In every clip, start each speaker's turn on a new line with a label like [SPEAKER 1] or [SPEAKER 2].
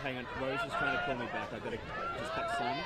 [SPEAKER 1] Hang on, Rose is trying to call me back. I've got to just cut some.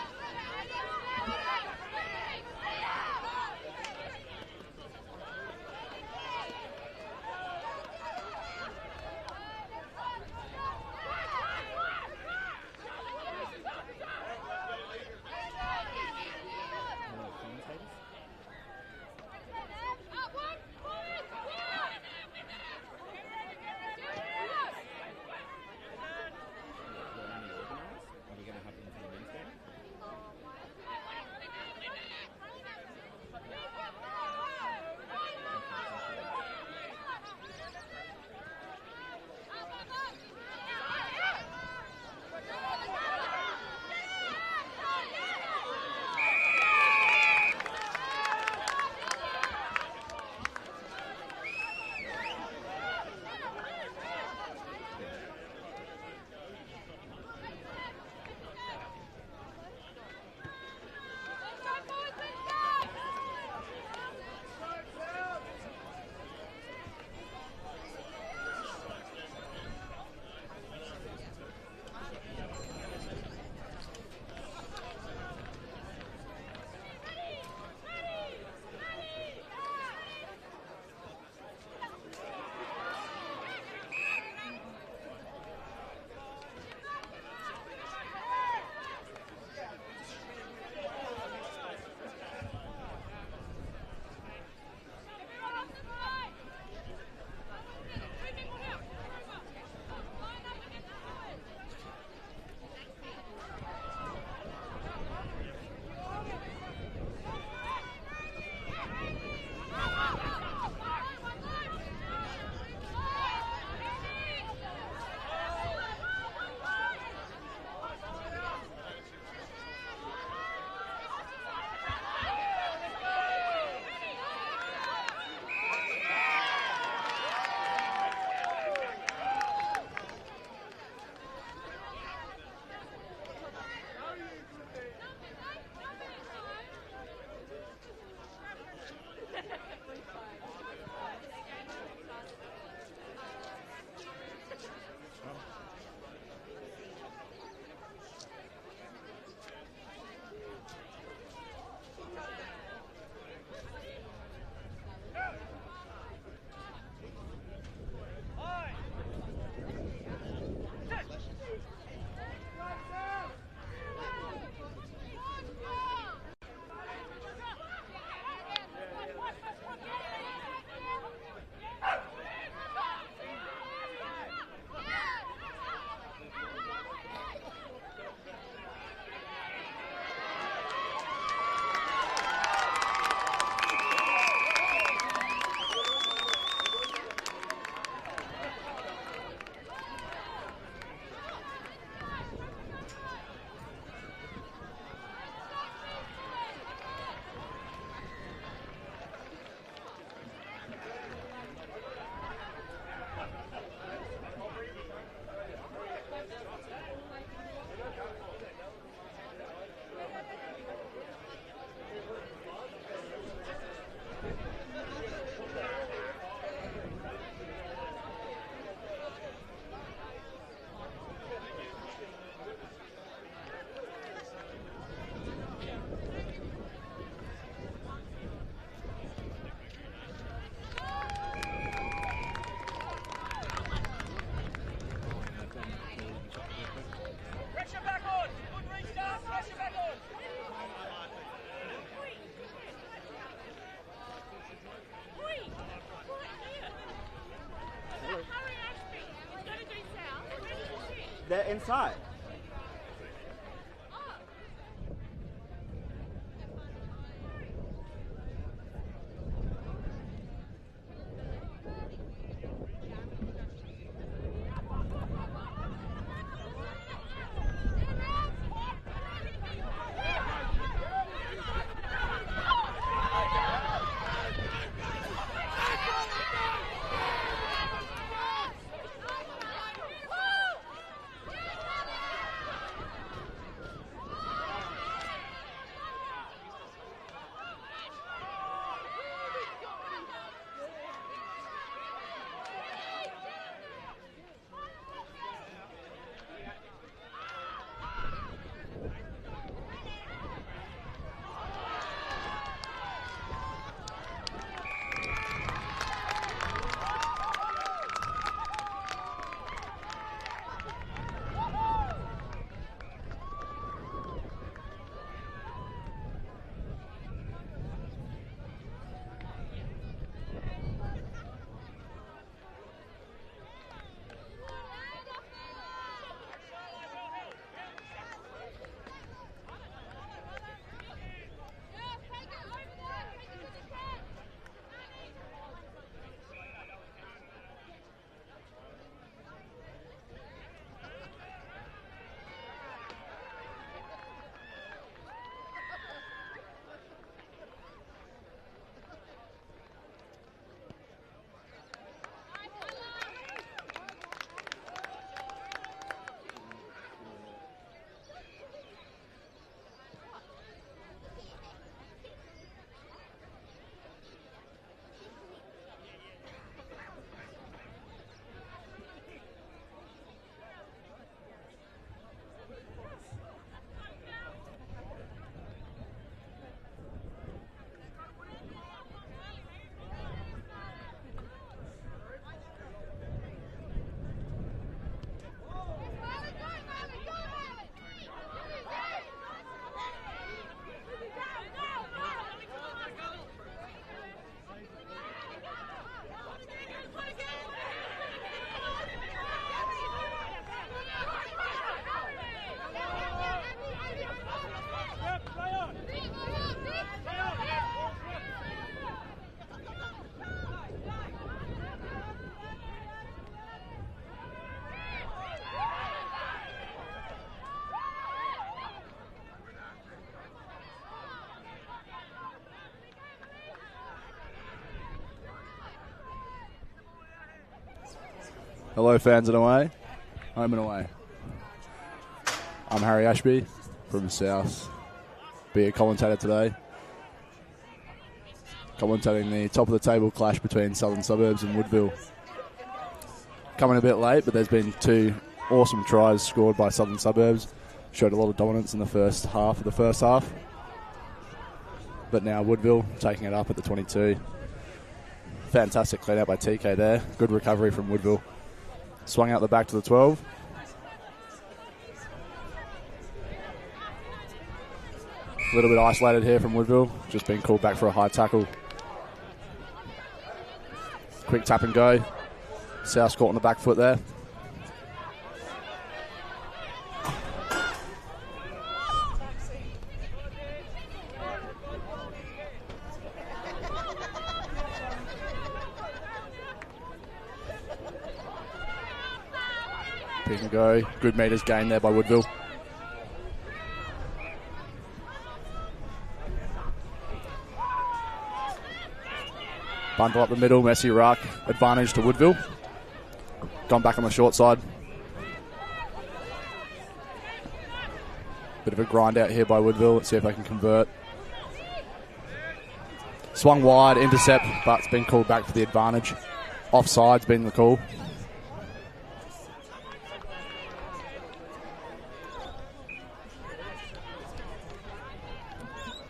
[SPEAKER 2] They're inside.
[SPEAKER 3] Hello, fans and away. Home and away. I'm Harry Ashby from South. Be a commentator today. Commentating the top of the table clash between Southern Suburbs and Woodville. Coming a bit late, but there's been 2 awesome tries scored by Southern Suburbs. Showed a lot of dominance in the first half. But now Woodville taking it up at the 22. Fantastic clean out by TK there. Good recovery from Woodville. Swung out the back to the 12. A little bit isolated here from Woodville. Just been called back for a high tackle. Quick tap and go. South caught on the back foot there. Pick and go. Good meters gained there by Woodville. Bundle up the middle, messy ruck. Advantage to Woodville. Gone back on the short side. Bit of a grind out here by Woodville. Let's see if they can convert. Swung wide, intercept, but it's been called back for the advantage. Offside's been the call.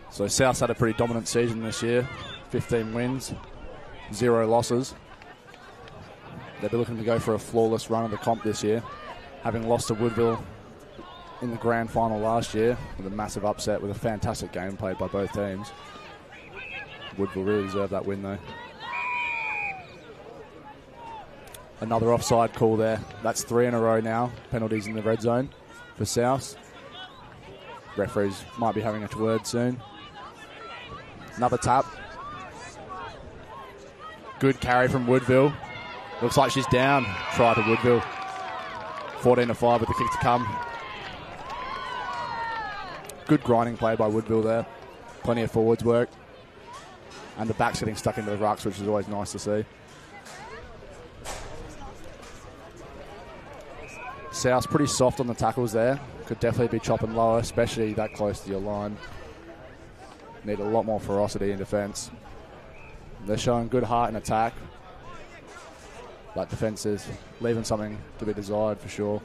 [SPEAKER 3] So South's had a pretty dominant season this year. 15 wins, 0 losses. They'll be looking to go for a flawless run of the comp this year, having lost to Woodville in the grand final last year with a massive upset with a fantastic game played by both teams. Woodville really deserved that win though. Another offside call there. That's 3 in a row now. Penalties in the red zone for South. Referees might be having a word soon. Another tap. Good carry from Woodville. Looks like she's down. Try to Woodville. 14-5 with the kick to come. Good grinding play by Woodville there. Plenty of forwards work. And the back's getting stuck into the rucks, which is always nice to see. South's pretty soft on the tackles there. Could definitely be chopping lower, especially that close to your line. Need a lot more ferocity in defence. They're showing good heart in attack. But defence is leaving something to be desired for sure.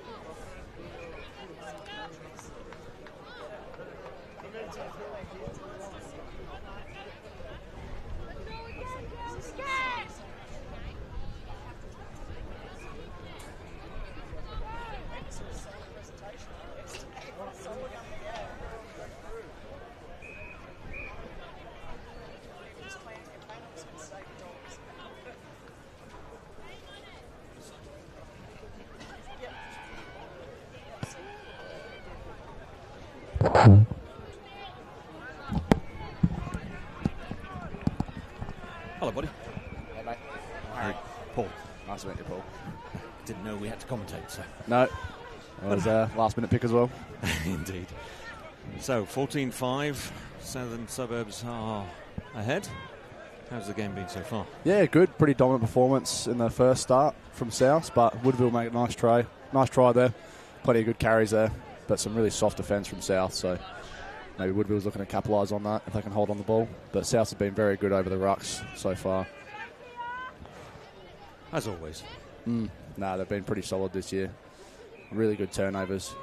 [SPEAKER 1] Hello, buddy.
[SPEAKER 3] Hey, mate.
[SPEAKER 1] Harry. Paul.
[SPEAKER 3] Nice to meet you, Paul.
[SPEAKER 1] Didn't know we had to commentate, so.
[SPEAKER 3] No. That was a last-minute pick as well.
[SPEAKER 1] Indeed. So, 14-5. Southern Suburbs are ahead. How's the game been so far?
[SPEAKER 3] Yeah, good. Pretty dominant performance in the first start from South, but Woodville made a nice try. Nice try there. Plenty of good carries there, but some really soft defence from South, so maybe Woodville's looking to capitalise on that if they can hold on the ball. But South has been very good over the rucks so far.
[SPEAKER 1] As always.
[SPEAKER 3] They've been pretty solid this year. Really good turnovers.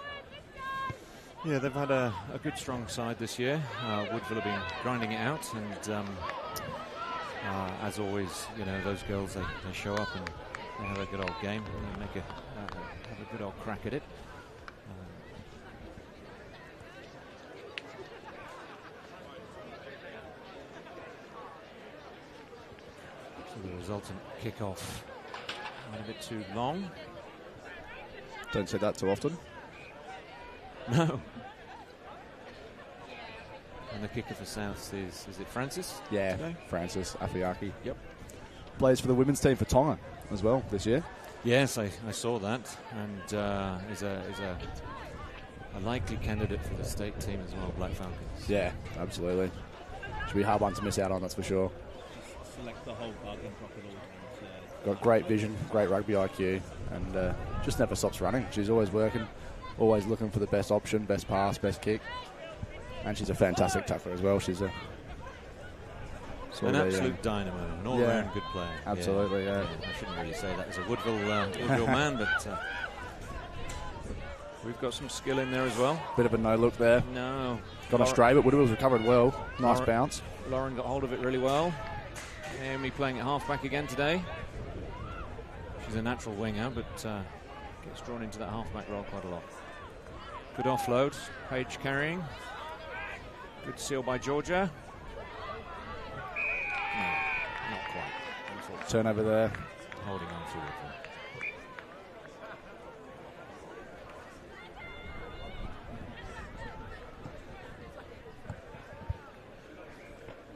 [SPEAKER 1] Yeah, they've had a good, strong side this year. Woodville have been grinding it out, and as always, you know, those girls, they show up and they have a good old game and they have a good old crack at it. So the resultant kickoff went a bit too long.
[SPEAKER 3] Don't say that too often.
[SPEAKER 1] No. And the kicker for South is it Francis?
[SPEAKER 3] Yeah,
[SPEAKER 1] today?
[SPEAKER 3] Francis Afiaki.
[SPEAKER 1] Yep.
[SPEAKER 3] Plays for the women's team for Tonga as well this year.
[SPEAKER 1] Yes, I saw that, and is a likely candidate for the state team as well, Black Falcons.
[SPEAKER 3] Yeah, absolutely. Should be a hard one to miss out on, that's for sure.
[SPEAKER 4] select the whole bug and drop it all down. So.
[SPEAKER 3] Got great vision, great rugby IQ, and just never stops running. She's always working, always looking for the best option, best pass, best kick. And she's a fantastic tackler as well. She's an
[SPEAKER 1] absolute dynamo, an all-round good player.
[SPEAKER 3] Absolutely, yeah.
[SPEAKER 1] I shouldn't really say that as a Woodville man, but we've got some skill in there as well.
[SPEAKER 3] Bit of a no-look there.
[SPEAKER 1] No.
[SPEAKER 3] Got astray, but Woodville's recovered well. Nice bounce.
[SPEAKER 1] Lauren got hold of it really well. Amy playing at half-back again today. She's a natural winger, but gets drawn into that half-back role quite a lot. Good offload. Paige carrying. Good seal by Georgia. No, not quite.
[SPEAKER 3] Turnover there.
[SPEAKER 1] Holding on to it.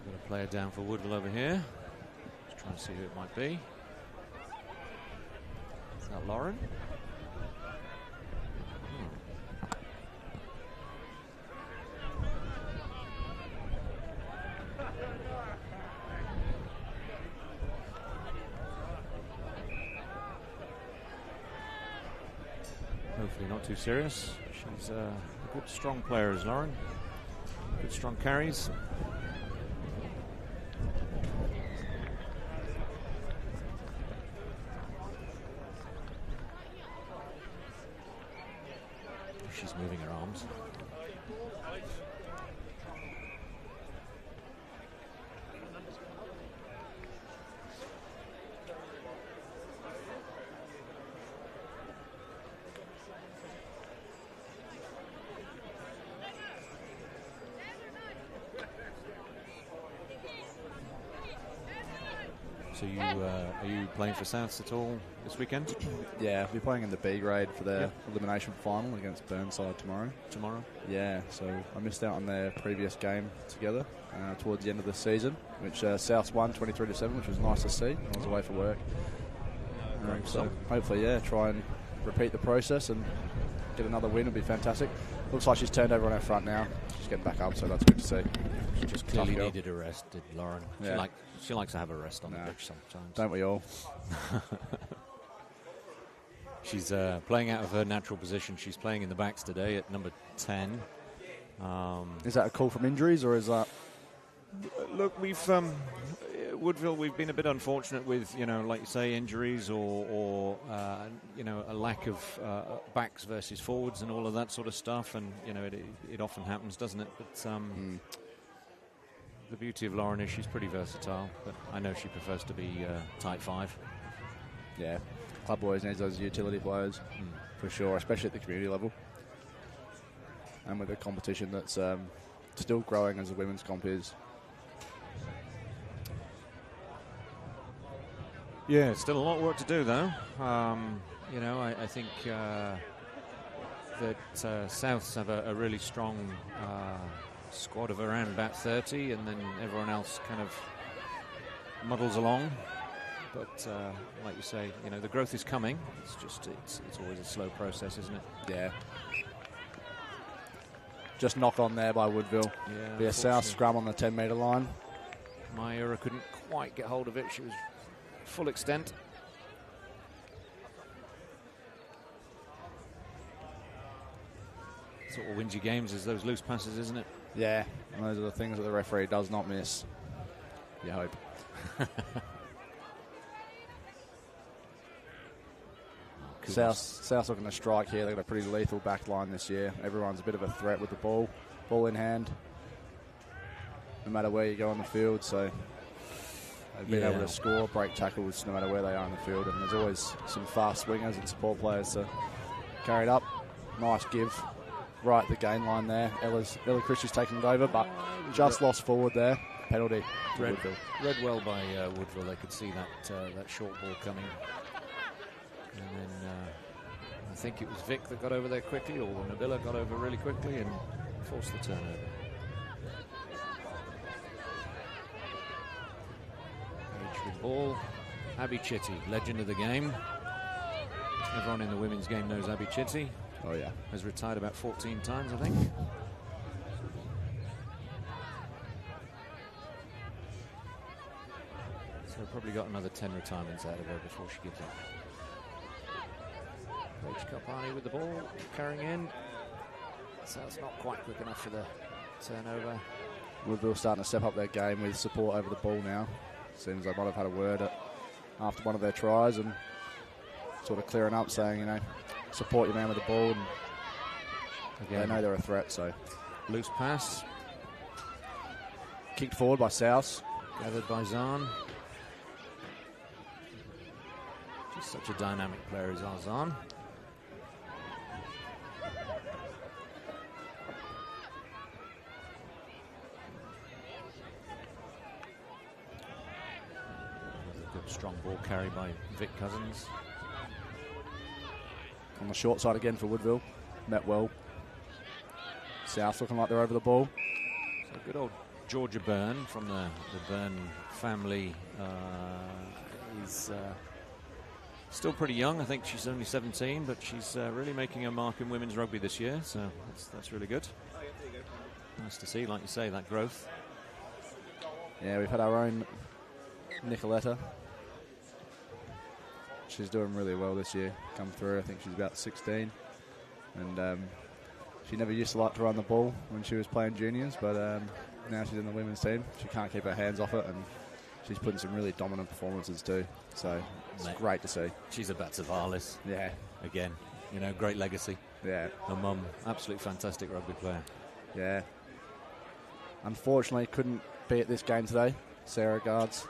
[SPEAKER 1] Got a player down for Woodville over here. Just trying to see who it might be. Is that Lauren? Hopefully not too serious. She's a good, strong player as Lauren. Good, strong carries. She's moving her arms. So are you playing for Souths at all this weekend?
[SPEAKER 3] Yeah, we'll be playing in the B grade for their elimination final against Burnside tomorrow.
[SPEAKER 1] Tomorrow?
[SPEAKER 3] Yeah, so I missed out on their previous game together towards the end of the season, which Souths won 23-7, which was nice to see. I was away for work. So hopefully, try and repeat the process and get another win would be fantastic. Looks like she's turned over on her front now. She's getting back up, so that's good to see.
[SPEAKER 1] She just clearly needed a rest, did Lauren.
[SPEAKER 3] Yeah.
[SPEAKER 1] She likes to have a rest on the pitch sometimes.
[SPEAKER 3] Don't we all?
[SPEAKER 1] She's playing out of her natural position. She's playing in the backs today at number 10.
[SPEAKER 3] Is that a call from injuries, or is that...
[SPEAKER 1] Look, we've Woodville. We've been a bit unfortunate with, like you say, injuries or a lack of backs versus forwards and all of that sort of stuff. And it often happens, doesn't it? But the beauty of Lauren is she's pretty versatile. But I know she prefers to be tight 5.
[SPEAKER 3] Yeah, club always needs those utility players for sure, especially at the community level. And with a competition that's still growing as the women's comp is.
[SPEAKER 1] Yeah, still a lot of work to do, though. I think that Souths have a really strong squad of around about 30, and then everyone else kind of muddles along. But like you say, the growth is coming. It's just it's always a slow process, isn't it?
[SPEAKER 3] Yeah. Just knock on there by Woodville.
[SPEAKER 1] Yeah.
[SPEAKER 3] Be a South scrum on the 10-metre line.
[SPEAKER 1] Mayura couldn't quite get hold of it. She was full extent. Sort of wins your games is those loose passes, isn't it?
[SPEAKER 3] Yeah, and those are the things that the referee does not miss. You hope. South's looking to strike here. They've got a pretty lethal back line this year. Everyone's a bit of a threat with the ball in hand, no matter where you go on the field. So they've been able to score, break tackles, no matter where they are in the field. And there's always some fast swingers and support players to carry it up. Nice give. Right at the gain line there. Ella Christie's taking it over, but just lost forward there. Penalty to Woodville.
[SPEAKER 1] Read well by Woodville. They could see that short ball coming. And then I think it was Vic that got over there quickly, or Nabila got over really quickly and forced the turnover. Page with ball. Abby Chitty, legend of the game. Everyone in the women's game knows Abby Chitty.
[SPEAKER 3] Oh, yeah.
[SPEAKER 1] Has retired about 14 times, I think. So probably got another 10 retirements out of her before she gives up. Paige Carpani with the ball, carrying in. So it's not quite quick enough for the turnover.
[SPEAKER 3] Woodville starting to step up their game with support over the ball now. Seems they might have had a word after one of their tries and sort of clearing up, saying, you know, support your man with the ball. And again, they know they're a threat, so.
[SPEAKER 1] Loose pass.
[SPEAKER 3] Kicked forward by South.
[SPEAKER 1] Gathered by Zahn. Just such a dynamic player as Zahn. Good strong ball carry by Vic Cousins.
[SPEAKER 3] On the short side again for Woodville. Met well. South looking like they're over the ball.
[SPEAKER 1] So good old Georgia Byrne from the Byrne family is still pretty young. I think she's only 17, but she's really making a mark in women's rugby this year, so that's really good. Nice to see, like you say, that growth.
[SPEAKER 3] Yeah, we've had our own Nicoletta. She's doing really well this year, come through. I think she's about 16, and she never used to like to run the ball when she was playing juniors, but now she's in the women's team. She can't keep her hands off it, and she's putting some really dominant performances too. So it's great to see.
[SPEAKER 1] She's a Batsavalis.
[SPEAKER 3] Yeah.
[SPEAKER 1] Again, you know, great legacy.
[SPEAKER 3] Yeah.
[SPEAKER 1] Her mum, absolutely fantastic rugby player.
[SPEAKER 3] Yeah. Unfortunately, couldn't be at this game today. Sarah Guards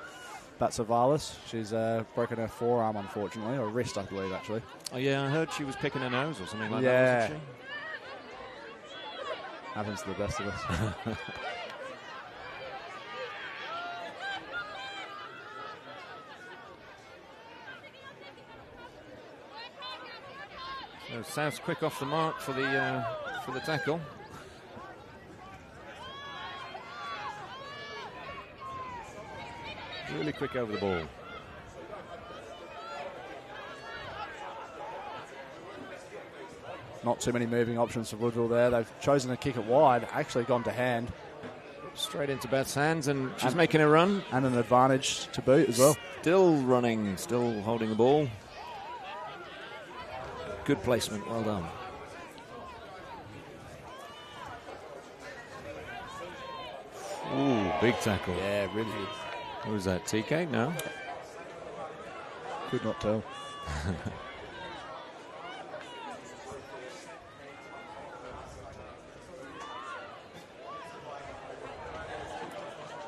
[SPEAKER 3] Batsavalis. She's broken her forearm, unfortunately, or wrist, I believe, actually.
[SPEAKER 1] Oh, yeah, I heard she was picking her nose or something like
[SPEAKER 3] that,
[SPEAKER 1] wasn't she?
[SPEAKER 3] Happens to the best of us.
[SPEAKER 1] So South's quick off the mark for the tackle. Really quick over the ball.
[SPEAKER 3] Not too many moving options for Woodville there. They've chosen to kick it wide, actually gone to hand.
[SPEAKER 1] Straight into Beth's hands, and she's making a run.
[SPEAKER 3] And an advantage to boot as well.
[SPEAKER 1] Still running, still holding the ball. Good placement, well done. Ooh, big tackle.
[SPEAKER 3] Yeah, really.
[SPEAKER 1] What was that, TK? No?
[SPEAKER 3] Could not tell.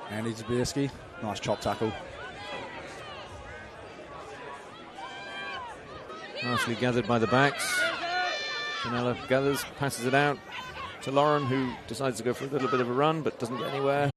[SPEAKER 3] Andy Zabierski, nice chop tackle.
[SPEAKER 1] Nicely gathered by the backs. Janella gathers, passes it out to Lauren, who decides to go for a little bit of a run but doesn't get anywhere.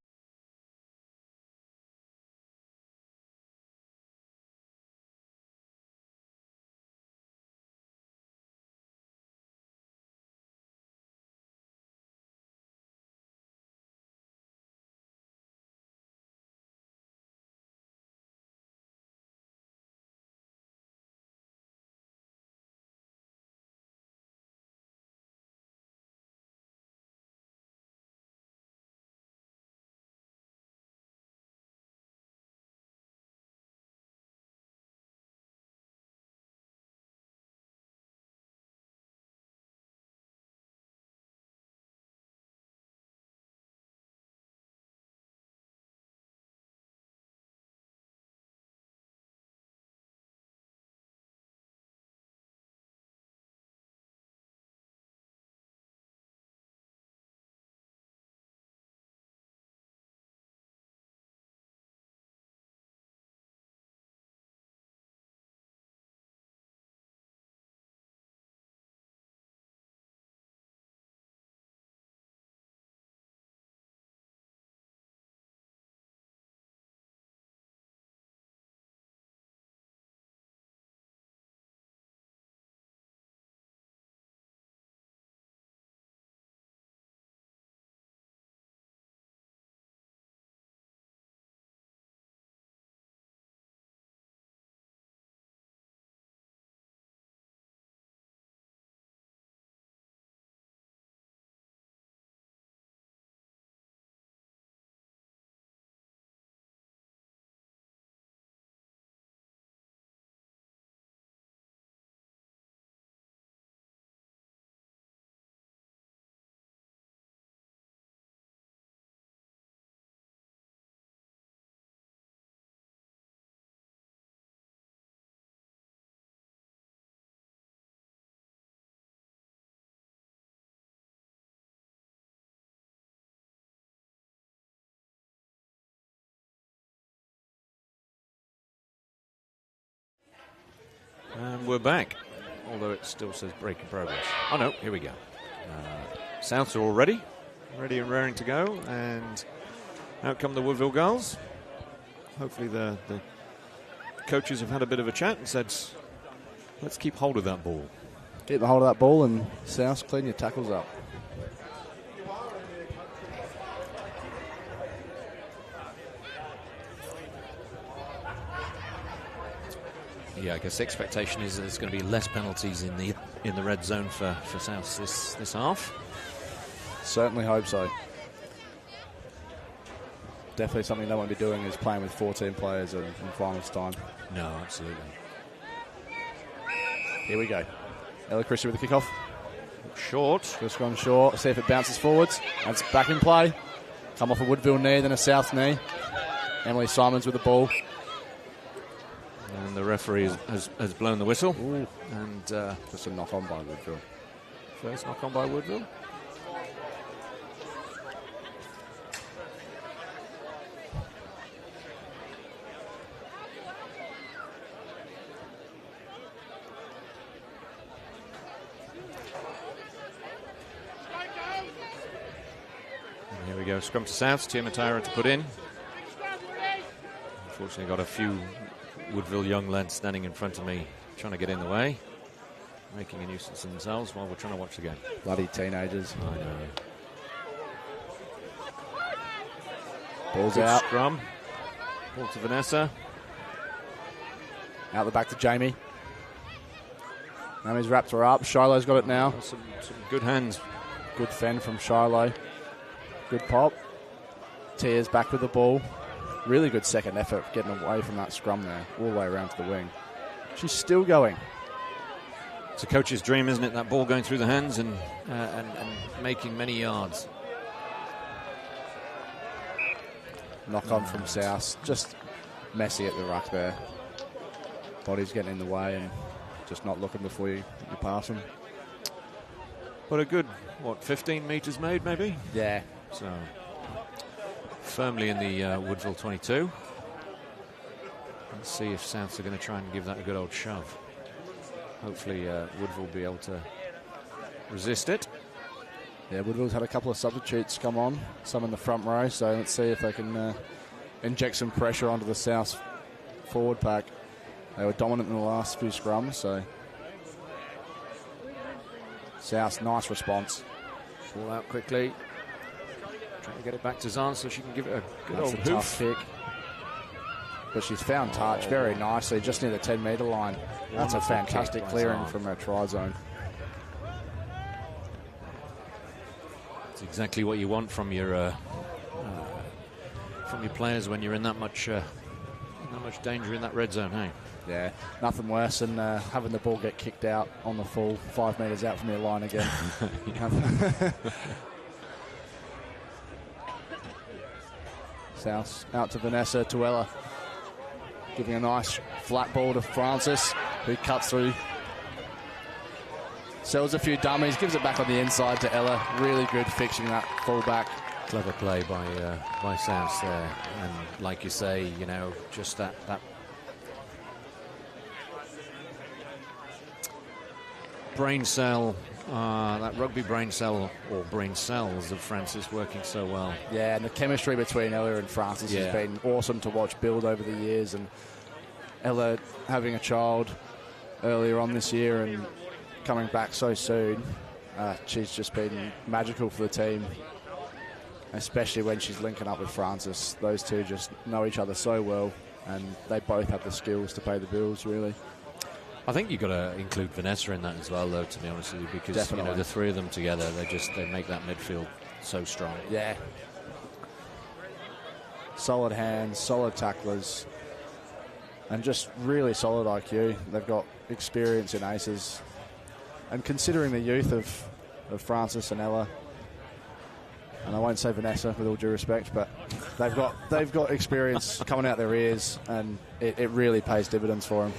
[SPEAKER 1] And we're back, although it still says break in progress. Oh no, here we go. Souths are all ready and raring to go, and out come the Woodville girls. Hopefully the coaches have had a bit of a chat and said, let's keep hold of that ball.
[SPEAKER 3] Keep the hold of that ball, and South, clean your tackles up.
[SPEAKER 1] Yeah, I guess the expectation is that there's going to be less penalties in the red zone for South this half.
[SPEAKER 3] Certainly hope so. Definitely something they won't be doing is playing with 14 players in finals time.
[SPEAKER 1] No, absolutely.
[SPEAKER 3] Here we go. Ella Christie with the kickoff.
[SPEAKER 1] Short.
[SPEAKER 3] Just gone short. See if it bounces forwards. And it's back in play. Come off a Woodville knee, then a South knee. Emily Simons with the ball.
[SPEAKER 1] And the referee has blown the whistle.
[SPEAKER 3] Ooh.
[SPEAKER 1] And
[SPEAKER 3] just a knock on by Woodville.
[SPEAKER 1] First knock on by Woodville. And here we go. Scrum to South. Tia Matera to put in. Unfortunately, got a few Woodville young lads standing in front of me trying to get in the way, making a nuisance of themselves while we're trying to watch the game.
[SPEAKER 3] Bloody teenagers.
[SPEAKER 1] I know.
[SPEAKER 3] Ball's
[SPEAKER 1] Good
[SPEAKER 3] out.
[SPEAKER 1] Scrum. Ball to Vanessa.
[SPEAKER 3] Out the back to Jamie. Naomi's wrapped her up. Shiloh's got it now.
[SPEAKER 1] Some good hands.
[SPEAKER 3] Good fend from Shiloh. Good pop. Tia's back with the ball. Really good second effort getting away from that scrum there, all the way around to the wing. She's still going.
[SPEAKER 1] It's a coach's dream, isn't it? That ball going through the hands and making many yards.
[SPEAKER 3] Knock on from South. Just messy at the ruck there. Body's getting in the way and just not looking before you pass them.
[SPEAKER 1] But a good, 15 metres made maybe?
[SPEAKER 3] Yeah.
[SPEAKER 1] So firmly in the Woodville 22. Let's see if Souths are going to try and give that a good old shove. Hopefully Woodville will be able to resist it.
[SPEAKER 3] Yeah, Woodville's had a couple of substitutes come on, some in the front row, so let's see if they can inject some pressure onto the South forward pack. They were dominant in the last few scrums, so South, nice response.
[SPEAKER 1] Ball out quickly. Trying to get it back to Zahn so she can give it a good
[SPEAKER 3] That's
[SPEAKER 1] old
[SPEAKER 3] a tough
[SPEAKER 1] hoof.
[SPEAKER 3] kick. But she's found touch very nicely, just near the 10-metre line. That's a
[SPEAKER 1] Wonderful
[SPEAKER 3] fantastic
[SPEAKER 1] kick by
[SPEAKER 3] clearing
[SPEAKER 1] Zahn.
[SPEAKER 3] from her try zone.
[SPEAKER 1] It's exactly what you want from your players when you're in that much danger in that red zone, hey?
[SPEAKER 3] Yeah, nothing worse than having the ball get kicked out on the full 5 metres out from your line again. South out to Vanessa, to Ella. Giving a nice flat ball to Francis, who cuts through. Sells a few dummies, gives it back on the inside to Ella. Really good fixing that fullback.
[SPEAKER 1] Clever play by Souths there. And like you say, you know, just that brain cell, that rugby brain cell, or brain cells of Francis working so well.
[SPEAKER 3] Yeah, and the chemistry between Ella and Francis has been awesome to watch build over the years. And Ella having a child earlier on this year and coming back so soon, she's just been magical for the team, especially when she's linking up with Francis. Those two just know each other so well, and they both have the skills to pay the bills, really.
[SPEAKER 1] I think you've got to include Vanessa in that as well, though, to be honest with you, because
[SPEAKER 3] Definitely.
[SPEAKER 1] you know, the three of them together, they make that midfield so strong.
[SPEAKER 3] Yeah. Solid hands, solid tacklers, and just really solid IQ. They've got experience in aces. And considering the youth of Francis and Ella, and I won't say Vanessa with all due respect, but they've got experience coming out their ears, and it really pays dividends for them.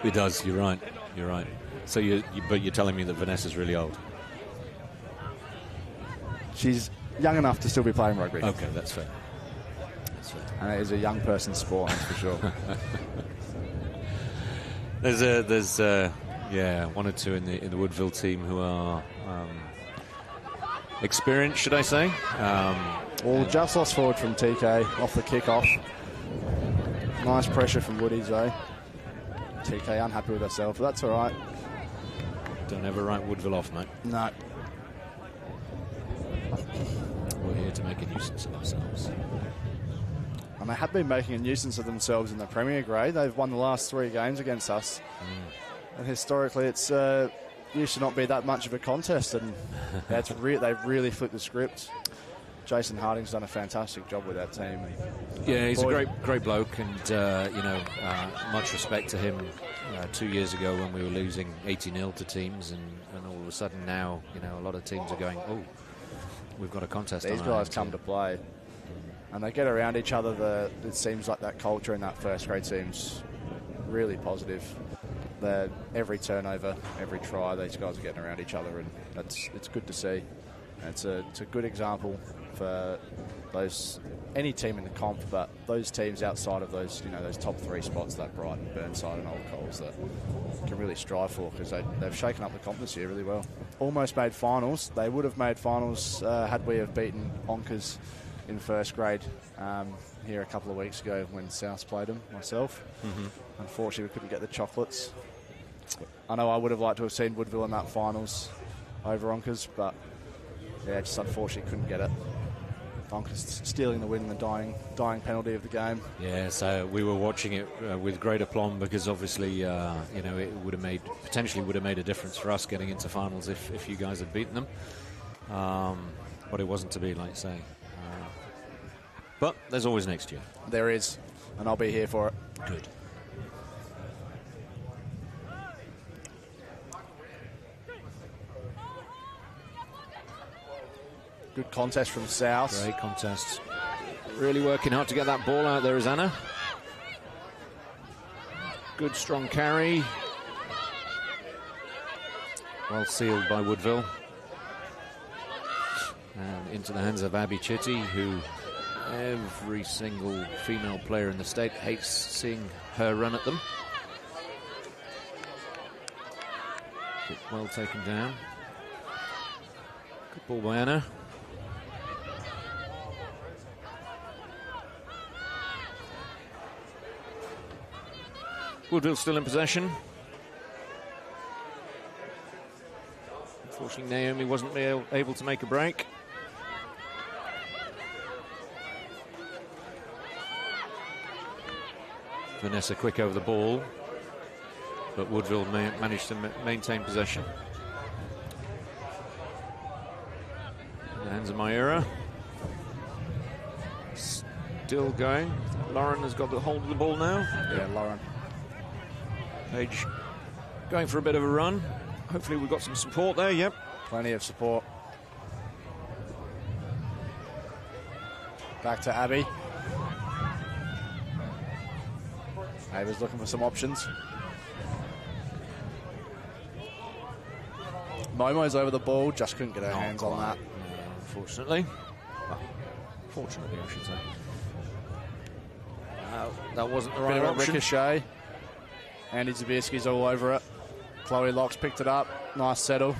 [SPEAKER 1] It does. You're right. You're right. So but you're telling me that Vanessa's really old.
[SPEAKER 3] She's young enough to still be playing rugby.
[SPEAKER 1] Okay, that's fair. That's fair.
[SPEAKER 3] And it is a young person's sport, that's for sure.
[SPEAKER 1] There's yeah, one or two in the Woodville team who are experienced, should I say?
[SPEAKER 3] Well, just lost forward from TK off the kick-off. Nice pressure from Woodies, though. TK unhappy with herself, but that's all right.
[SPEAKER 1] Don't ever write Woodville off, mate.
[SPEAKER 3] No.
[SPEAKER 1] We're here to make a nuisance of ourselves.
[SPEAKER 3] And they have been making a nuisance of themselves in the Premier grade. They've won the last 3 games against us. And historically, it's used to not be that much of a contest. And they've really flipped the script. Jason Harding's done a fantastic job with that team.
[SPEAKER 1] Yeah, he's a great bloke, and much respect to him. 2 years ago when we were losing 80-0 to teams, and all of a sudden now, a lot of teams are going, oh, we've got a contest.
[SPEAKER 3] These guys come to play, and they get around each other. It seems like that culture in that first grade team's really positive. Every turnover, every try, these guys are getting around each other, and it's good to see. It's a good example for any team in the comp, but those teams outside of those top 3 spots, that Brighton, Burnside and Old Coles, that can really strive for, because they've shaken up the comp this year really well. Almost made finals. They would have made finals had we have beaten Onkers in first grade here a couple of weeks ago when South played them, myself. Unfortunately, we couldn't get the chocolates. I know I would have liked to have seen Woodville in that finals over Onkers, but yeah, just unfortunately couldn't get it. Onkers stealing the win in the dying penalty of the game. Yeah,
[SPEAKER 1] so we were watching it with great aplomb, because obviously, it potentially would have made a difference for us getting into finals if you guys had beaten them. But it wasn't to be, like you say. But there's always next year.
[SPEAKER 3] There is, and I'll be here for it.
[SPEAKER 1] Good.
[SPEAKER 3] Good contest from South.
[SPEAKER 1] Great contest. Really working hard to get that ball out there is Anna. Good strong carry. Well sealed by Woodville. And into the hands of Abby Chitty, who every single female player in the state hates seeing her run at them. Well taken down. Good ball by Anna. Woodville still in possession. Unfortunately, Naomi wasn't able to make a break. Vanessa quick over the ball, but Woodville managed to maintain possession. In the hands of Myra. Still going. Lauren has got the hold of the ball now.
[SPEAKER 3] Yeah, Lauren.
[SPEAKER 1] Page going for a bit of a run. Hopefully we've got some support there, yep.
[SPEAKER 3] Plenty of support. Back to Abby. Abby's looking for some options. Momo's over the ball, just couldn't get her hands on that.
[SPEAKER 1] Unfortunately. Well, fortunately, I should say. That wasn't the right option.
[SPEAKER 3] Ricochet. Andy Zabierski's all over it. Chloe Locks picked it up. Nice settle.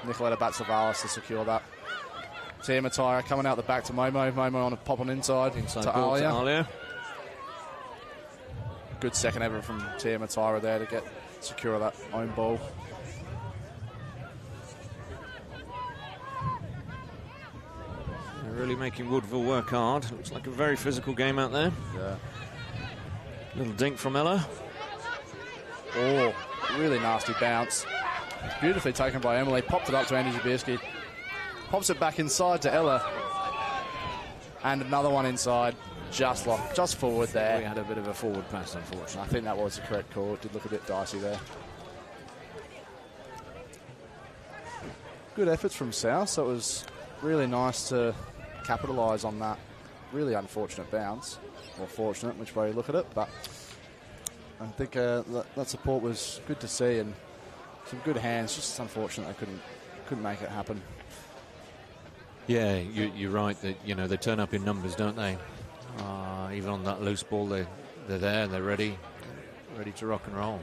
[SPEAKER 3] Nicoletta Batsavalis to secure that. Tia Matira coming out the back to Momo. Momo on a pop on inside to Alia. Good second ever from Tia Matira there to secure that own ball.
[SPEAKER 1] They're really making Woodville work hard. Looks like a very physical game out there.
[SPEAKER 3] Yeah.
[SPEAKER 1] Little dink from Ella.
[SPEAKER 3] Oh, really nasty bounce. Beautifully taken by Emily. Popped it up to Andy Zabierski. Pops it back inside to Ella. And another one inside. Just forward there.
[SPEAKER 1] We had a bit of a forward pass, unfortunately.
[SPEAKER 3] I think that was the correct call. It did look a bit dicey there. Good efforts from South. So it was really nice to capitalise on that really unfortunate bounce. Or fortunate, which way you look at it. But I think that support was good to see, and some good hands. Just unfortunate they couldn't make it happen.
[SPEAKER 1] Yeah, you're right that they turn up in numbers, don't they? Even on that loose ball, they're there, they're ready to rock and roll.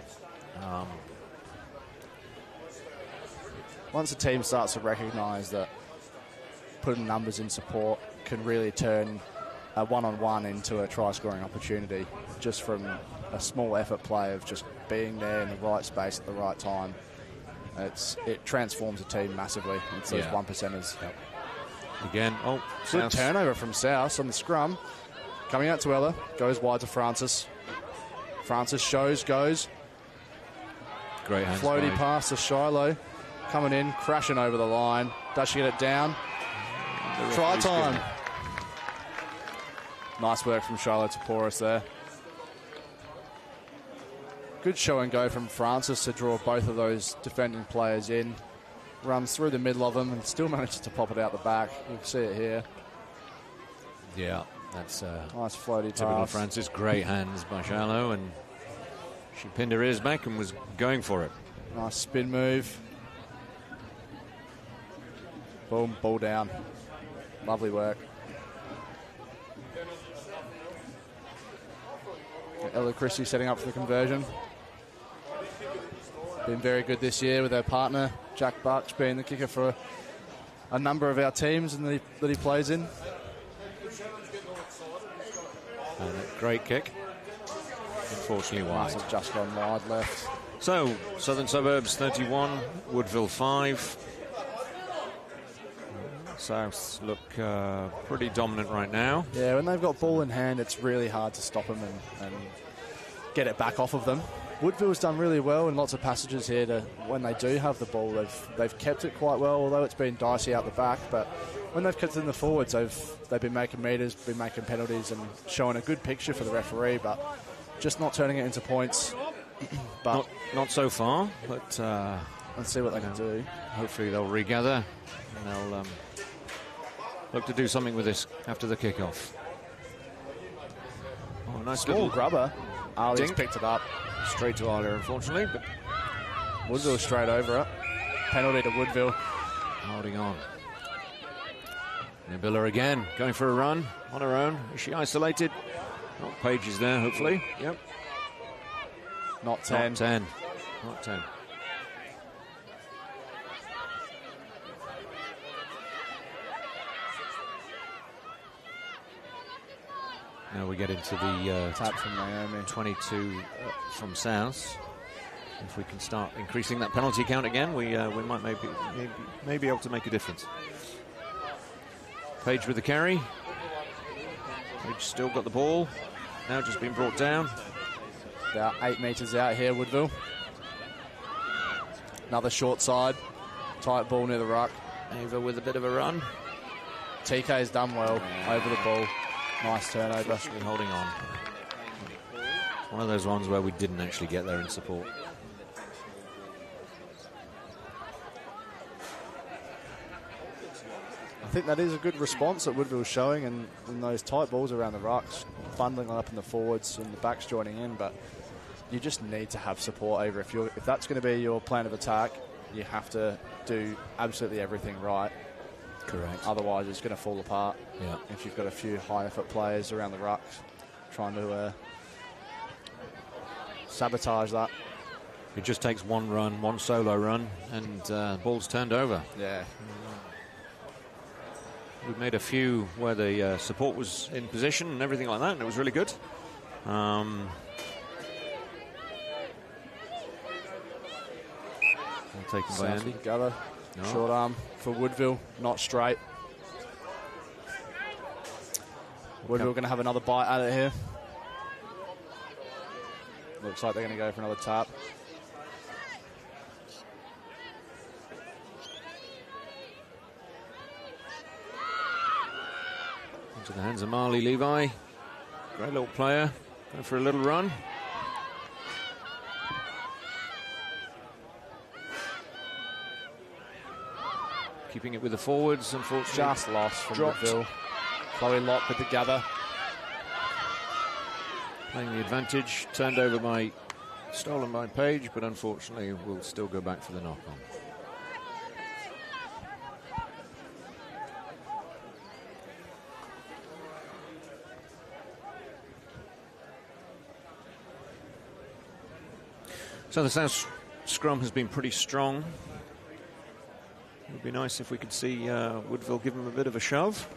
[SPEAKER 3] Once a team starts to recognise that putting numbers in support can really turn a one-on-one into a try-scoring opportunity, just from a small effort play of just being there in the right space at the right time. It transforms a team massively. It's those one percenters.
[SPEAKER 1] Yep. Again,
[SPEAKER 3] good turnover from South on the scrum. Coming out to Ella, goes wide to Francis. Francis goes.
[SPEAKER 1] Great hands.
[SPEAKER 3] Floaty pass to Shiloh. Coming in, crashing over the line. Does she get it down? Try time. Nice work from Shiloh to Porus there. Good show and go from Francis to draw both of those defending players in. Runs through the middle of them and still manages to pop it out the back. You can see it here.
[SPEAKER 1] Yeah, that's
[SPEAKER 3] nice floaty
[SPEAKER 1] typical
[SPEAKER 3] pass.
[SPEAKER 1] Francis. Great hands by Shiloh, and she pinned her ears back and was going for it.
[SPEAKER 3] Nice spin move. Boom, ball down. Lovely work. Ella Christie setting up for the conversion. Been very good this year with her partner, Jack Butch, being the kicker for a number of our teams that he plays in.
[SPEAKER 1] And a great kick. Unfortunately wide.
[SPEAKER 3] Nice, just gone wide left.
[SPEAKER 1] So, Southern Suburbs 31, Woodville 5. South look pretty dominant right now.
[SPEAKER 3] Yeah, when they've got ball in hand, it's really hard to stop them and get it back off of them. Woodville's done really well in lots of passages here to when they do have the ball. They've kept it quite well, although it's been dicey out the back. But when they've kept it in the forwards, they've been making meters, been making penalties, and showing a good picture for the referee, but just not turning it into points. But
[SPEAKER 1] not so far. But
[SPEAKER 3] let's see what they can do.
[SPEAKER 1] Hopefully they'll regather and they'll look to do something with this after the kickoff. Oh, nice
[SPEAKER 3] small
[SPEAKER 1] little
[SPEAKER 3] grubber. Ali's picked it up.
[SPEAKER 1] Straight to Arler, unfortunately, but
[SPEAKER 3] Woodville straight over it. Penalty to Woodville.
[SPEAKER 1] Holding on. Nabila again, going for a run on her own. Is she isolated? Oh, Page is there, hopefully. Yep.
[SPEAKER 3] Not 10.
[SPEAKER 1] Not 10. Not 10. Now we get into the
[SPEAKER 3] tap from Naomi.
[SPEAKER 1] 22 from South. If we can start increasing that penalty count again, we might maybe able to make a difference. Page with the carry. Page still got the ball. Now just been brought down.
[SPEAKER 3] About 8 metres out here, Woodville. Another short side. Tight ball near the ruck.
[SPEAKER 1] Ava with a bit of a run.
[SPEAKER 3] TK's done well over the ball. Nice turnover.
[SPEAKER 1] Holding on. One of those ones where we didn't actually get there in support.
[SPEAKER 3] I think that is a good response that Woodville's showing, and those tight balls around the rucks, bundling up in the forwards and the backs joining in, but you just need to have support over. If that's going to be your plan of attack, you have to do absolutely everything right.
[SPEAKER 1] Correct.
[SPEAKER 3] Otherwise, it's going to fall apart.
[SPEAKER 1] Yeah.
[SPEAKER 3] If you've got a few high-effort players around the rucks trying to sabotage that.
[SPEAKER 1] It just takes one run, one solo run, and ball's turned over.
[SPEAKER 3] Yeah.
[SPEAKER 1] We made a few where the support was in position and everything like that, and it was really good. Taken by Andy.
[SPEAKER 3] Gather. No. Short arm for Woodville, not straight. Woodville going to have another bite at it here. Looks like they're going to go for another tap.
[SPEAKER 1] Into the hands of Marley Levi. Great little player. Going for a little run. Keeping it with the forwards, unfortunately.
[SPEAKER 3] Just lost from Woodville. Chloe Locke with the gather.
[SPEAKER 1] Playing the advantage. Turned over by, stolen by Page, but unfortunately will still go back for the knock-on. So the South scrum has been pretty strong. It would be nice if we could see Woodville give him a bit of a shove.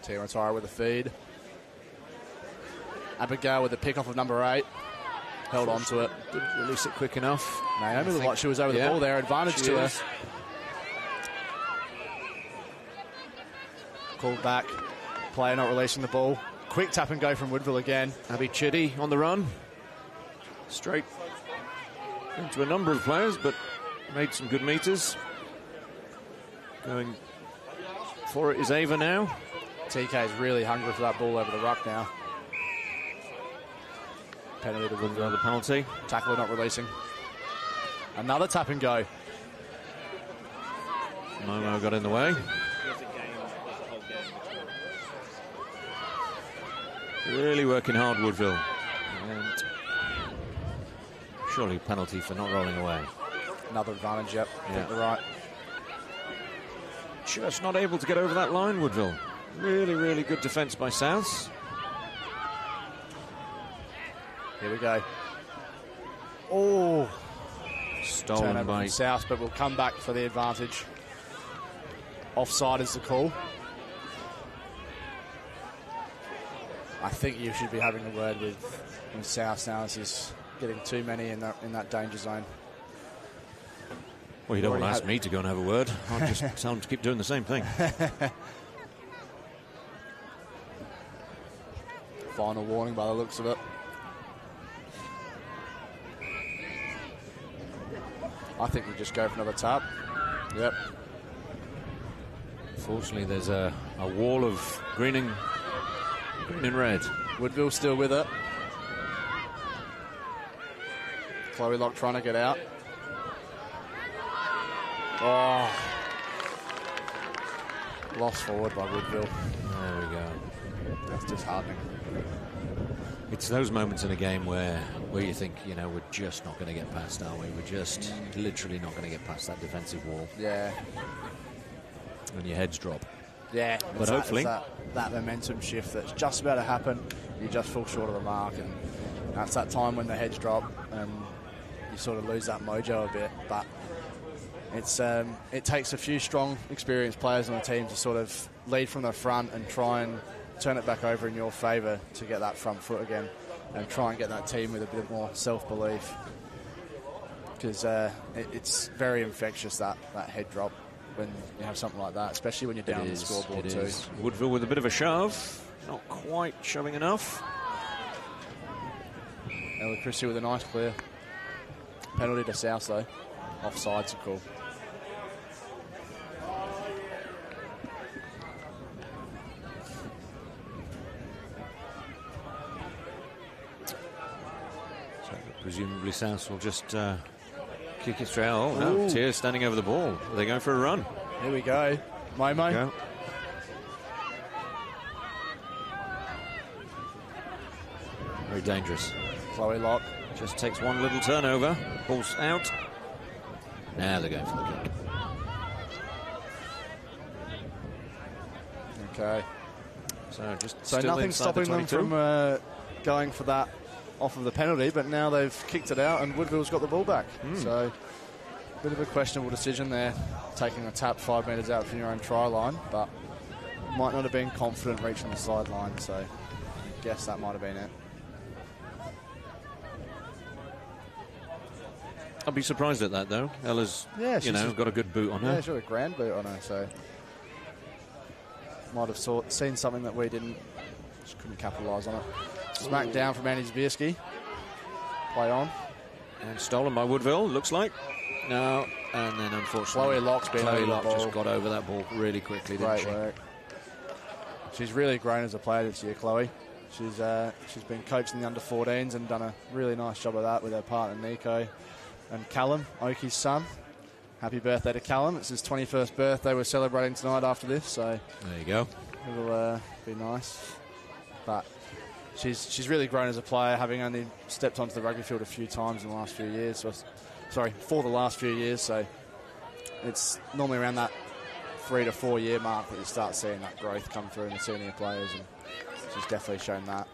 [SPEAKER 3] Terence Hire with the feed. Abigail with the pick-off of number 8. Held on to it.
[SPEAKER 1] Didn't release it quick enough.
[SPEAKER 3] Naomi looked like she was over the ball there. Advantage to her. Called back. Player not releasing the ball. Quick tap and go from Woodville again.
[SPEAKER 1] Abby Chitty on the run. Straight into a number of players, but made some good meters. Going for it is Ava now.
[SPEAKER 3] TK is really hungry for that ball over the ruck now. Penalty to Woodville.
[SPEAKER 1] Another penalty.
[SPEAKER 3] Tackler not releasing. Another tap and go.
[SPEAKER 1] Momo got in the way. Really working hard, Woodville. And surely penalty for not rolling away.
[SPEAKER 3] Another advantage, yep. I think you're right.
[SPEAKER 1] Just not able to get over that line, Woodville. Really, really good defence by Souths.
[SPEAKER 3] Here we go. Oh,
[SPEAKER 1] stolen by
[SPEAKER 3] South, but we'll come back for the advantage. Offside is the call. I think you should be having a word with South now, as he's getting too many in that danger zone.
[SPEAKER 1] Well, you don't want to ask me to go and have a word. I'll just tell him to keep doing the same thing.
[SPEAKER 3] Final warning by the looks of it. I think we just go for another tap. Yep.
[SPEAKER 1] Fortunately, there's a wall of green and red.
[SPEAKER 3] Woodville still with it. Chloe Locke trying to get out. Oh. Lost forward by Woodville.
[SPEAKER 1] There we go.
[SPEAKER 3] That's disheartening.
[SPEAKER 1] It's those moments in a game where you think, you know, we're just not going to get past, are we? We're just literally not going to get past that defensive wall.
[SPEAKER 3] Yeah.
[SPEAKER 1] And your heads drop.
[SPEAKER 3] Yeah.
[SPEAKER 1] But hopefully.
[SPEAKER 3] That momentum shift that's just about to happen, you just fall short of the mark. And that's that time when the heads drop and you sort of lose that mojo a bit. But it takes a few strong, experienced players on the team to sort of lead from the front and try and turn it back over in your favour to get that front foot again and try and get that team with a bit more self-belief, because it's very infectious, that head drop when you have something like that, especially when you're down the scoreboard too.
[SPEAKER 1] Woodville with a bit of a shove, not quite shoving enough.
[SPEAKER 3] Ella Christie with a nice clear. Penalty to South though. Offside's a call.
[SPEAKER 1] Presumably South will just kick it straight. Oh, no. Tier standing over the ball. Are they going for a run?
[SPEAKER 3] Here we go. Momo.
[SPEAKER 1] Go. Very dangerous.
[SPEAKER 3] Chloe Locke.
[SPEAKER 1] Just takes one little turnover. Pulls out. Now they're going for the kick.
[SPEAKER 3] Okay.
[SPEAKER 1] So just
[SPEAKER 3] so
[SPEAKER 1] still
[SPEAKER 3] nothing stopping them from going for that off of the penalty, but now they've kicked it out and Woodville's got the ball back. So a bit of a questionable decision there, taking a tap 5 metres out from your own try line, but might not have been confident reaching the sideline, so I guess that might have been it.
[SPEAKER 1] I'll be surprised at that, though. Ella's, got a good boot on her.
[SPEAKER 3] Yeah, she's got a grand boot on her, so might have seen something that we didn't. Just couldn't capitalise on it. Smacked down from Annie Zbierski. Play on.
[SPEAKER 1] And stolen by Woodville, looks like. No, and then unfortunately
[SPEAKER 3] Chloe Locke's been over the ball.
[SPEAKER 1] Just got over that ball really quickly, didn't she?
[SPEAKER 3] Great work. She's really grown as a player this year, Chloe. She's been coaching the under-14s and done a really nice job of that with her partner Nico and Callum, Oki's son. Happy birthday to Callum. It's his 21st birthday. We're celebrating tonight after this, so
[SPEAKER 1] there you go.
[SPEAKER 3] It'll be nice. But she's really grown as a player, having only stepped onto the rugby field a few times in the last few years. For the last few years. So it's normally around that 3 to 4 year mark that you start seeing that growth come through in the senior players, and she's definitely shown that.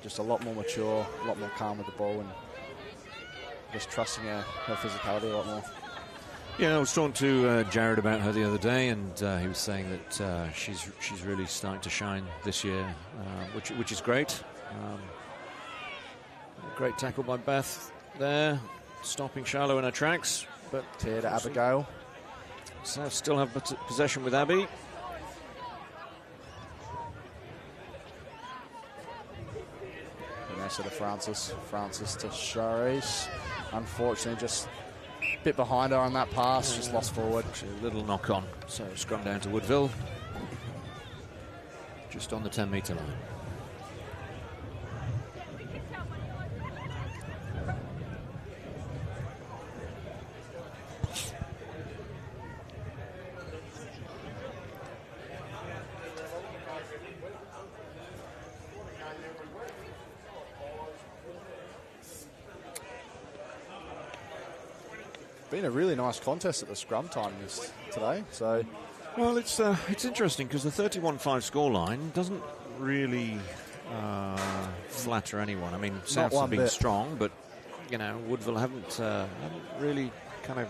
[SPEAKER 3] Just a lot more mature, a lot more calm with the ball, and just trusting her physicality a lot more.
[SPEAKER 1] Yeah, I was talking to Jared about her the other day, and he was saying that she's really starting to shine this year, which is great. Great tackle by Beth there, stopping Charlo in her tracks. But
[SPEAKER 3] Tear to Abigail.
[SPEAKER 1] South still have possession with Abby.
[SPEAKER 3] Vanessa to Francis. Francis to Charis. Unfortunately, just a bit behind her on that pass, just lost forward.
[SPEAKER 1] A little knock on. So scrum down to Woodville. Just on the 10-metre line.
[SPEAKER 3] Been a really nice contest at the scrum time today. So,
[SPEAKER 1] well, it's interesting because the 31-5 scoreline doesn't really flatter anyone. I mean, Souths have been strong, but you know, Woodville haven't really kind of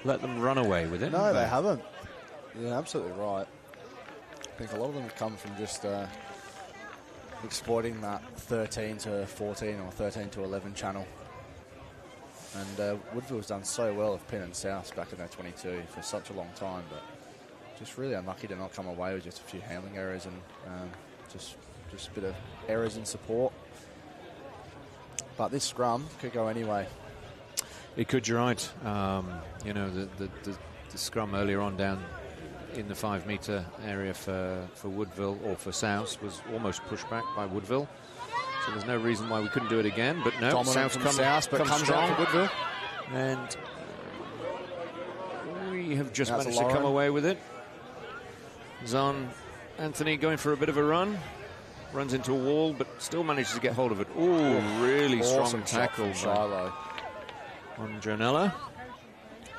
[SPEAKER 1] let them run away with it.
[SPEAKER 3] No, they haven't. You're absolutely right. I think a lot of them have come from just exploiting that 13 to 14 or 13 to 11 channel. And Woodville's done so well with Penn and South back in their 22 for such a long time, but just really unlucky to not come away with just a few handling errors and just a bit of errors in support. But this scrum could go anyway.
[SPEAKER 1] It could, you're right. You know, the scrum earlier on down in the 5-metre area for Woodville or for South was almost pushed back by Woodville. So there's no reason why we couldn't do it again, but no,
[SPEAKER 3] South comes strong for Woodville.
[SPEAKER 1] And we have just managed to come away with it. Zahn Anthony going for a bit of a run. Runs into a wall, but still manages to get hold of it. Ooh, really strong tackle on Jonella.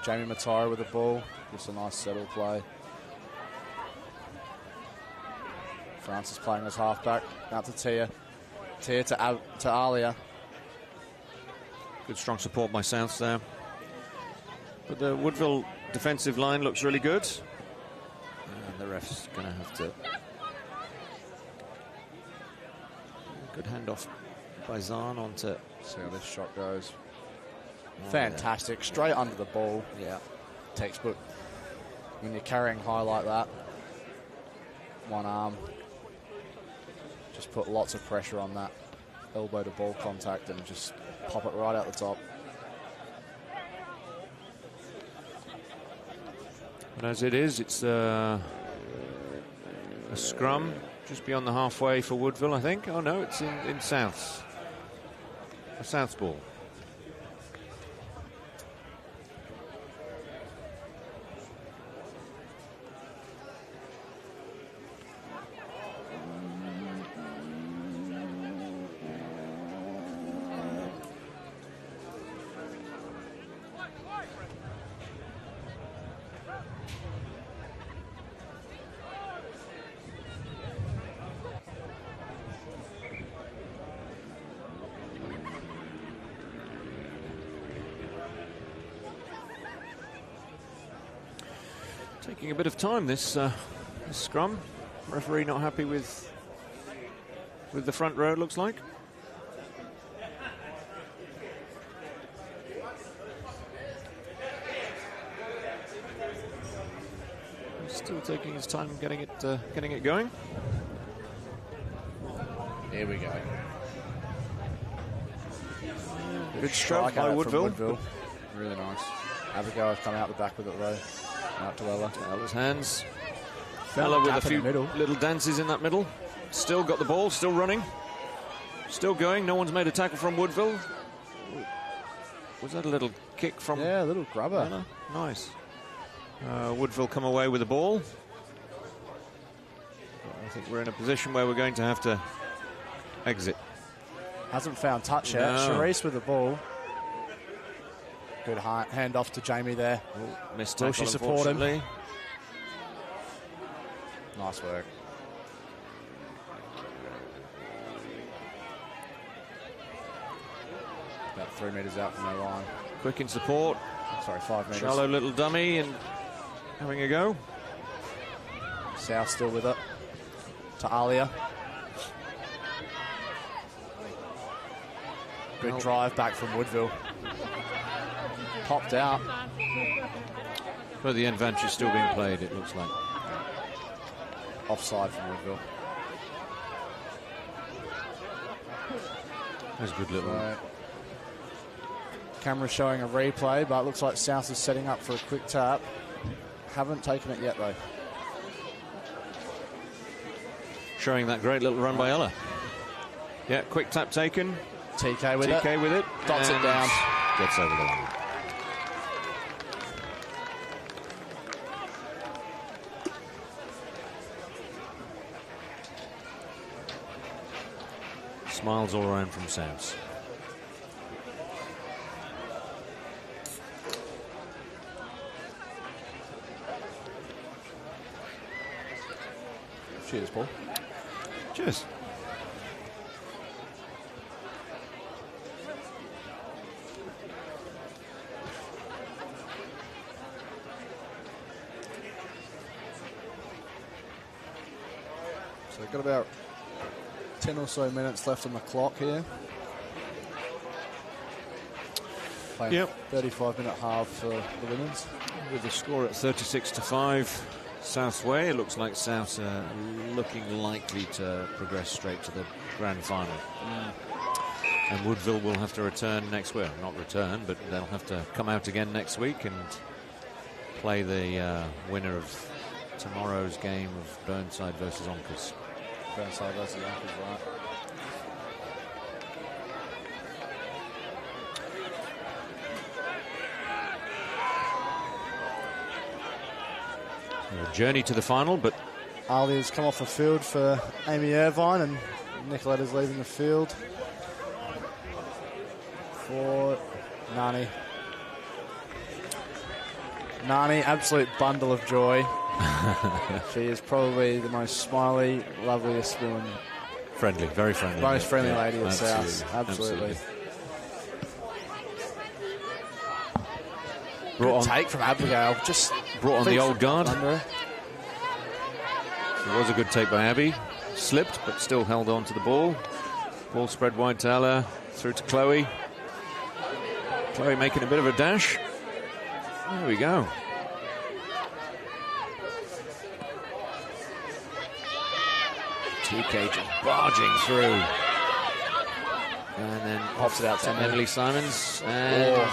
[SPEAKER 3] Jamie Matara with the ball. Just a nice settle play. Francis playing as halfback. Out to Tia. Tia to Alia.
[SPEAKER 1] Good strong support by South there. But the Woodville defensive line looks really good. And the ref's going to have to... Good handoff by Zahn onto...
[SPEAKER 3] See how this shot goes. Fantastic. Yeah. Straight under the ball.
[SPEAKER 1] Yeah.
[SPEAKER 3] Textbook. When you're carrying high like that, one arm, just put lots of pressure on that elbow to ball contact and just pop it right out the top.
[SPEAKER 1] And as it is, it's a scrum just beyond the halfway for Woodville, I think. Oh no, it's in Souths. A Souths ball. Taking a bit of time, this scrum. Referee not happy with the front row, it looks like. Still taking his time getting it going.
[SPEAKER 3] Here we go.
[SPEAKER 1] Good shove by Woodville.
[SPEAKER 3] Really nice. Abigail has come out the back with it though. Out to Ella.
[SPEAKER 1] Ella's hands. Ella with a few little dances in that middle. Still got the ball, still running. Still going. No one's made a tackle from Woodville. Was that a little kick from...
[SPEAKER 3] Yeah, a little grubber.
[SPEAKER 1] Ella? Nice. Woodville come away with the ball. I think we're in a position where we're going to have to exit.
[SPEAKER 3] Hasn't found touch yet.
[SPEAKER 1] No.
[SPEAKER 3] Charisse with the ball. Good hand off to Jamie there.
[SPEAKER 1] Missed
[SPEAKER 3] Will
[SPEAKER 1] tackle,
[SPEAKER 3] she support him?
[SPEAKER 1] unfortunately.
[SPEAKER 3] Nice work. About 3 metres out from their line.
[SPEAKER 1] Quick in support.
[SPEAKER 3] Sorry, 5 metres.
[SPEAKER 1] Shallow little dummy and having a go.
[SPEAKER 3] South still with it. To Alia. Good
[SPEAKER 1] Well,
[SPEAKER 3] drive back from Woodville. Popped out.
[SPEAKER 1] But the advantage is still being played, it looks like.
[SPEAKER 3] Offside from Woodville.
[SPEAKER 1] That's a good little...
[SPEAKER 3] Right. Camera showing a replay, but it looks like South is setting up for a quick tap. Haven't taken it yet, though.
[SPEAKER 1] Showing that great little run by Ella. Yeah, quick tap taken.
[SPEAKER 3] TK with
[SPEAKER 1] TK
[SPEAKER 3] it.
[SPEAKER 1] with it.
[SPEAKER 3] Dots it
[SPEAKER 1] and
[SPEAKER 3] down.
[SPEAKER 1] Gets over the line. Smiles all around from South.
[SPEAKER 3] Cheers, Paul.
[SPEAKER 1] Cheers.
[SPEAKER 3] So we've got about 10 or so minutes left on the clock here. Playing 35-minute half for the women's.
[SPEAKER 1] With the score at 36-5 South way, it looks like South are looking likely to progress straight to the grand final. And Woodville will have to return next week. Not return, but they'll have to come out again next week and play the winner of tomorrow's game of Burnside versus Onkers.
[SPEAKER 3] Burnside versus Onkers, right.
[SPEAKER 1] A journey to the final, but
[SPEAKER 3] Alia's come off the field for Amy Irvine, and Nicoletta's leaving the field for Nani. Nani, absolute bundle of joy. She is probably the most smiley, loveliest woman.
[SPEAKER 1] Friendly, very friendly.
[SPEAKER 3] Most friendly lady at
[SPEAKER 1] absolutely,
[SPEAKER 3] South. Absolutely.
[SPEAKER 1] Brought
[SPEAKER 3] Good
[SPEAKER 1] on,
[SPEAKER 3] take from Abigail. Just
[SPEAKER 1] brought on the old guard.
[SPEAKER 3] under her.
[SPEAKER 1] It was a good take by Abby. Slipped, but still held on to the ball. Ball spread wide to Ella, through to Chloe. Chloe making a bit of a dash. There we go. TK just barging through. And then
[SPEAKER 3] Pops it out to
[SPEAKER 1] Emily Simons. And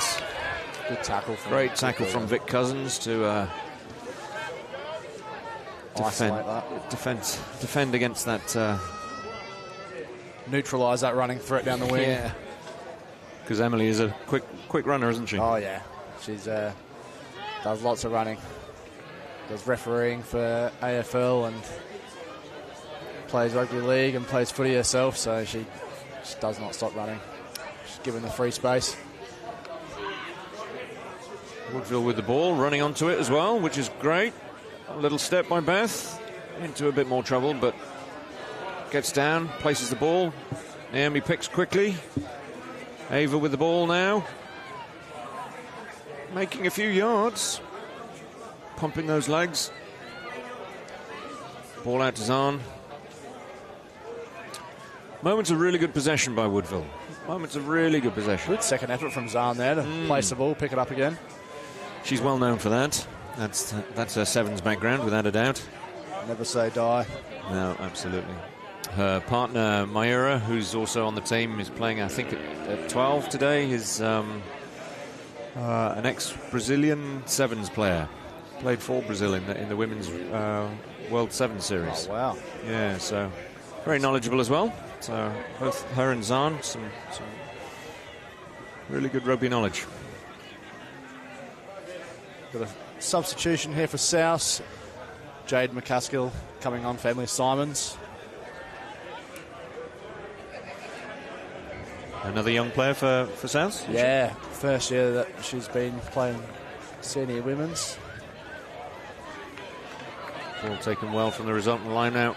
[SPEAKER 3] good tackle. From
[SPEAKER 1] great tackle from Vic Cousins to
[SPEAKER 3] Isolate that.
[SPEAKER 1] defend against that.
[SPEAKER 3] Neutralise that running threat down the wing.
[SPEAKER 1] Yeah. Because Emily is a quick runner, isn't she?
[SPEAKER 3] Oh, yeah. She's does lots of running. Does refereeing for AFL and plays rugby league and plays footy herself, so she just does not stop running. She's given the free space.
[SPEAKER 1] Woodville with the ball, running onto it as well, which is great. A little step by Beth. Into a bit more trouble, but gets down, places the ball. Naomi picks quickly. Ava with the ball now. Making a few yards. Pumping those legs. Ball out to Zahn. Moments of really good possession by Woodville. Moments of really good possession.
[SPEAKER 3] Good second effort from Zahn there to place the ball, pick it up again.
[SPEAKER 1] She's well known for that. That's her sevens background, without a doubt.
[SPEAKER 3] Never say die.
[SPEAKER 1] No, absolutely. Her partner, Mayura, who's also on the team, is playing, I think, at 12 today. Is an ex-Brazilian sevens player. Played for Brazil in the Women's World Sevens Series.
[SPEAKER 3] Oh, wow.
[SPEAKER 1] Yeah, so very knowledgeable as well. So both her and Zahn, some really good rugby knowledge.
[SPEAKER 3] Got a substitution here for South. Jade McCaskill coming on for Emily Simons.
[SPEAKER 1] Another young player for South?
[SPEAKER 3] Yeah, first year that she's been playing senior women's.
[SPEAKER 1] Ball taken well from the resultant line out.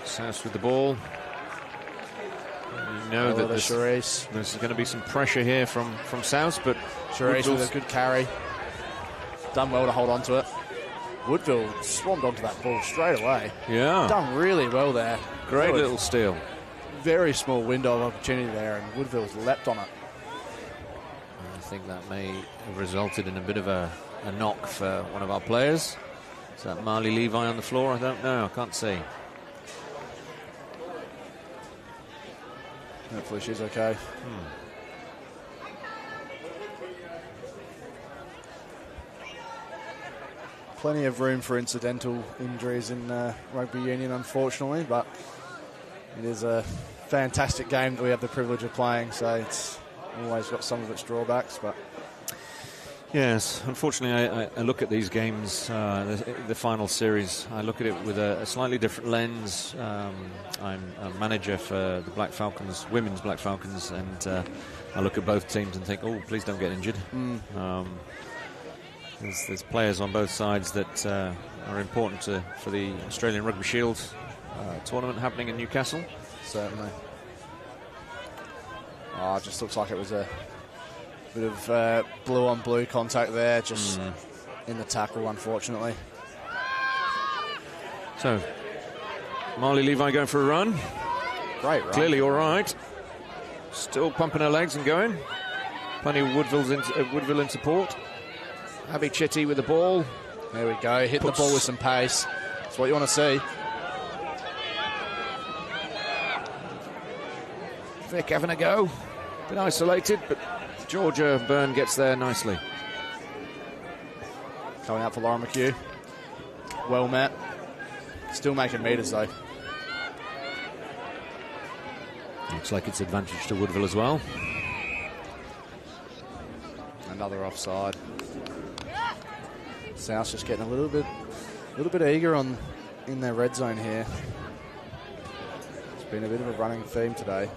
[SPEAKER 1] South with the ball. You know that there's going to be some pressure here from South, but
[SPEAKER 3] Charisse with a good carry. Done well to hold on to it. Woodville swarmed onto that ball straight away.
[SPEAKER 1] Yeah.
[SPEAKER 3] Done really well there.
[SPEAKER 1] Great little steal.
[SPEAKER 3] Very small window of opportunity there, and Woodville's leapt on it.
[SPEAKER 1] I think that may have resulted in a bit of a knock for one of our players. Is that Marley Levi on the floor? I don't know. I can't see.
[SPEAKER 3] Hopefully she's okay. Plenty of room for incidental injuries in rugby union, unfortunately, but it is a fantastic game that we have the privilege of playing, so it's always got some of its drawbacks. But
[SPEAKER 1] yes, unfortunately, I look at these games, the final series, I look at it with a slightly different lens. I'm a manager for the Black Falcons, women's Black Falcons, and I look at both teams and think, oh, please don't get injured. There's players on both sides that are important for the Australian Rugby Shield tournament happening in Newcastle.
[SPEAKER 3] Certainly. It just looks like it was a bit of blue-on-blue contact there, just in the tackle, unfortunately.
[SPEAKER 1] So, Marley Levi going for a run.
[SPEAKER 3] Great run.
[SPEAKER 1] Clearly all right. Still pumping her legs and going. Plenty of Woodville in support. Abby Chitty with the ball.
[SPEAKER 3] There we go. Hit the ball with some pace. That's what you want to see.
[SPEAKER 1] Vic having a go. Bit isolated, but Georgia Byrne gets there nicely.
[SPEAKER 3] Coming out for Lauren McHugh. Well met. Still making metres, though.
[SPEAKER 1] Looks like it's advantage to Woodville as well.
[SPEAKER 3] Another offside. South's just getting a little bit eager in their red zone here. It's been a bit of a running theme today.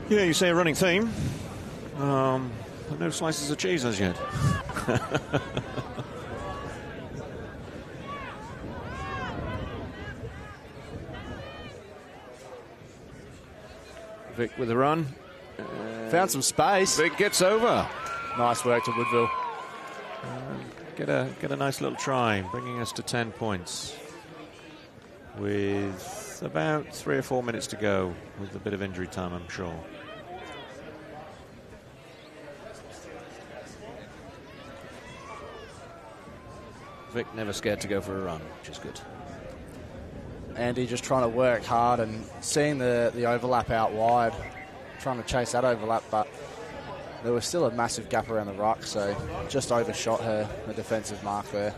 [SPEAKER 1] Yeah, you say a running theme. No slices of cheese as yet. Vic with a run.
[SPEAKER 3] Found some space.
[SPEAKER 1] Vic gets over.
[SPEAKER 3] Nice work to Woodville.
[SPEAKER 1] Get a nice little try, bringing us to 10 points. With about 3 or 4 minutes to go, with a bit of injury time, I'm sure. Vic never scared to go for a run, which is good.
[SPEAKER 3] Andy just trying to work hard and seeing the overlap out wide, trying to chase that overlap, but there was still a massive gap around the ruck, so just overshot her defensive mark there.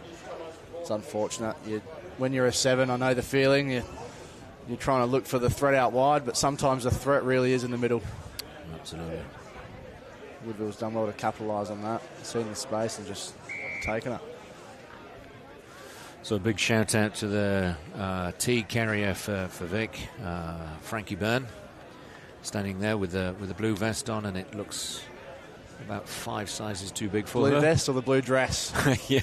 [SPEAKER 3] It's unfortunate. When you're a 7, I know the feeling. You're trying to look for the threat out wide, but sometimes the threat really is in the middle.
[SPEAKER 1] Absolutely.
[SPEAKER 3] Woodville's done well to capitalise on that, seeing the space and just taking it.
[SPEAKER 1] So a big shout out to the T carrier for Vic, Frankie Byrne, standing there with the blue vest on, and it looks about 5 sizes too big for her.
[SPEAKER 3] Blue vest or the blue dress?
[SPEAKER 1] Yeah.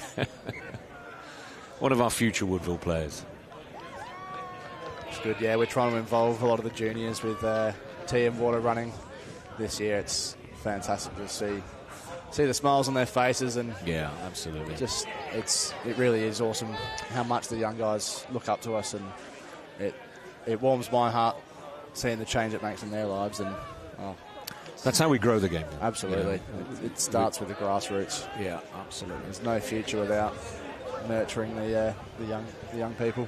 [SPEAKER 1] One of our future Woodville players.
[SPEAKER 3] It's good, yeah. We're trying to involve a lot of the juniors with tea and water running this year. It's fantastic to see the smiles on their faces, and
[SPEAKER 1] yeah, absolutely.
[SPEAKER 3] It really is awesome how much the young guys look up to us, and it warms my heart seeing the change it makes in their lives. And
[SPEAKER 1] that's how we grow the game.
[SPEAKER 3] Absolutely, you know, it starts with the grassroots.
[SPEAKER 1] Yeah, absolutely.
[SPEAKER 3] There's no future without nurturing the young people.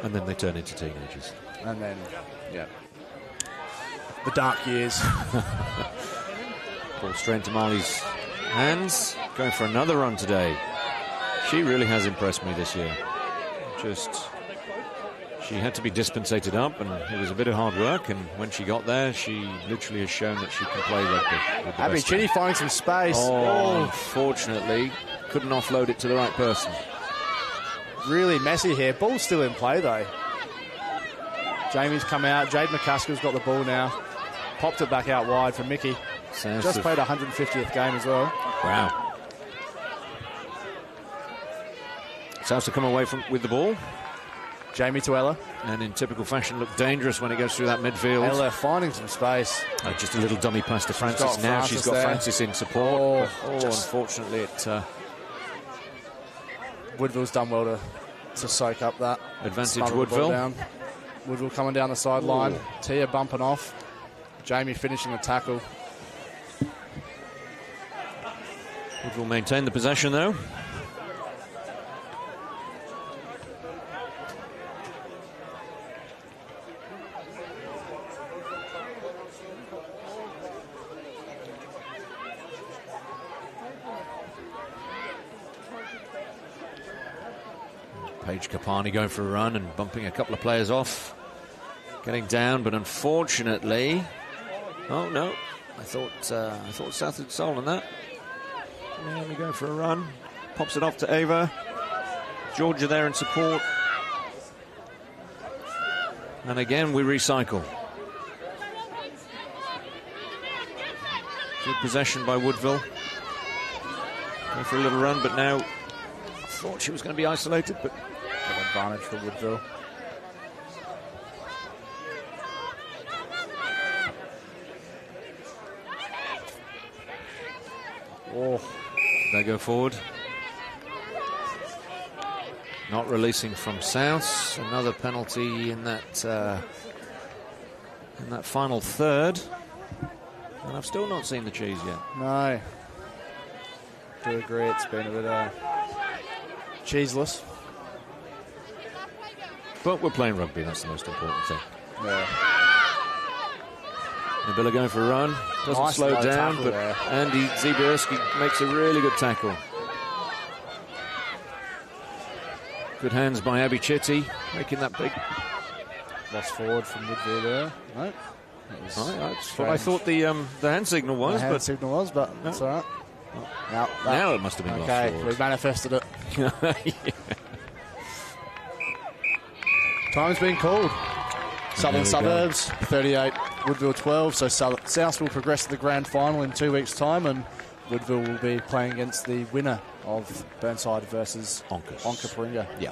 [SPEAKER 1] And then they turn into teenagers.
[SPEAKER 3] And then, yeah, the dark years.
[SPEAKER 1] Ball straight into Marley's hands. Going for another run today. She really has impressed me this year. She had to be dispensated up, and it was a bit of hard work, and when she got there, she literally has shown that she can play rugby with the
[SPEAKER 3] Abby
[SPEAKER 1] best
[SPEAKER 3] Chitty
[SPEAKER 1] team.
[SPEAKER 3] finding some space.
[SPEAKER 1] Unfortunately, couldn't offload it to the right person.
[SPEAKER 3] Really messy here. Ball's still in play, though. Jamie's come out. Jade McCaskill's got the ball now. Popped it back out wide for Mickey. Just played 150th game as well.
[SPEAKER 1] Wow. South to come away with the ball.
[SPEAKER 3] Jamie to Ella.
[SPEAKER 1] And in typical fashion, looked dangerous when it goes through that midfield.
[SPEAKER 3] Ella finding some space.
[SPEAKER 1] Just a little dummy pass to Francis. Now she's got Francis in support. Unfortunately, it...
[SPEAKER 3] Woodville's done well to soak up that.
[SPEAKER 1] Advantage Woodville.
[SPEAKER 3] Woodville coming down the sideline. Tia bumping off. Jamie finishing the tackle.
[SPEAKER 1] Woodville maintain the possession, though. Paige Kapani going for a run and bumping a couple of players off. Getting down, but unfortunately... Oh, no. I thought South had stolen that. Miami going for a run. Pops it off to Ava. Georgia there in support. And again, we recycle. Good possession by Woodville. Going for a little run, but now... I thought she was going to be isolated, but...
[SPEAKER 3] Good advantage for Woodville.
[SPEAKER 1] They go forward. Not releasing from South. Another penalty in that final third. And I've still not seen the cheese yet.
[SPEAKER 3] No. Do agree, it's been a bit cheeseless.
[SPEAKER 1] But we're playing rugby, that's the most important thing.
[SPEAKER 3] Yeah.
[SPEAKER 1] Nabila going for a run. Doesn't slow down, but Andy Zibierski makes a really good tackle. Good hands by Abby Chitty, making that big...
[SPEAKER 3] Lost forward from Woodville there. No.
[SPEAKER 1] That's what I thought the hand signal was.
[SPEAKER 3] The hand signal was, but that's all right.
[SPEAKER 1] Now it must have been lost forward.
[SPEAKER 3] Okay, we manifested it. Time's been called. Southern Suburbs, 38, Woodville 12. So South will progress to the grand final in 2 weeks' time, and Woodville will be playing against the winner of Burnside versus Onka Paringa.
[SPEAKER 1] Yeah.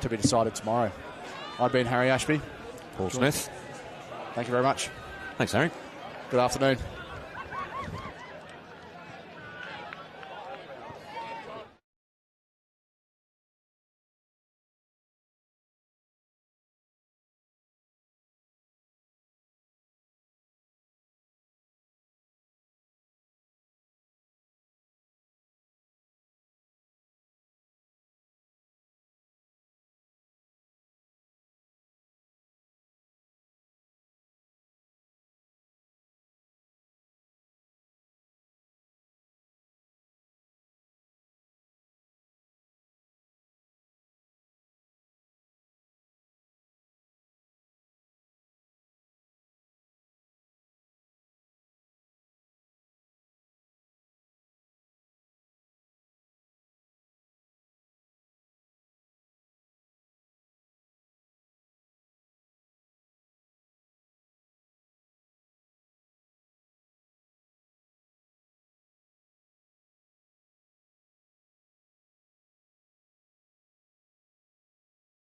[SPEAKER 3] To be decided tomorrow. I've been Harry Ashby.
[SPEAKER 1] Paul Smith.
[SPEAKER 3] Thank you very much.
[SPEAKER 1] Thanks, Harry.
[SPEAKER 3] Good afternoon.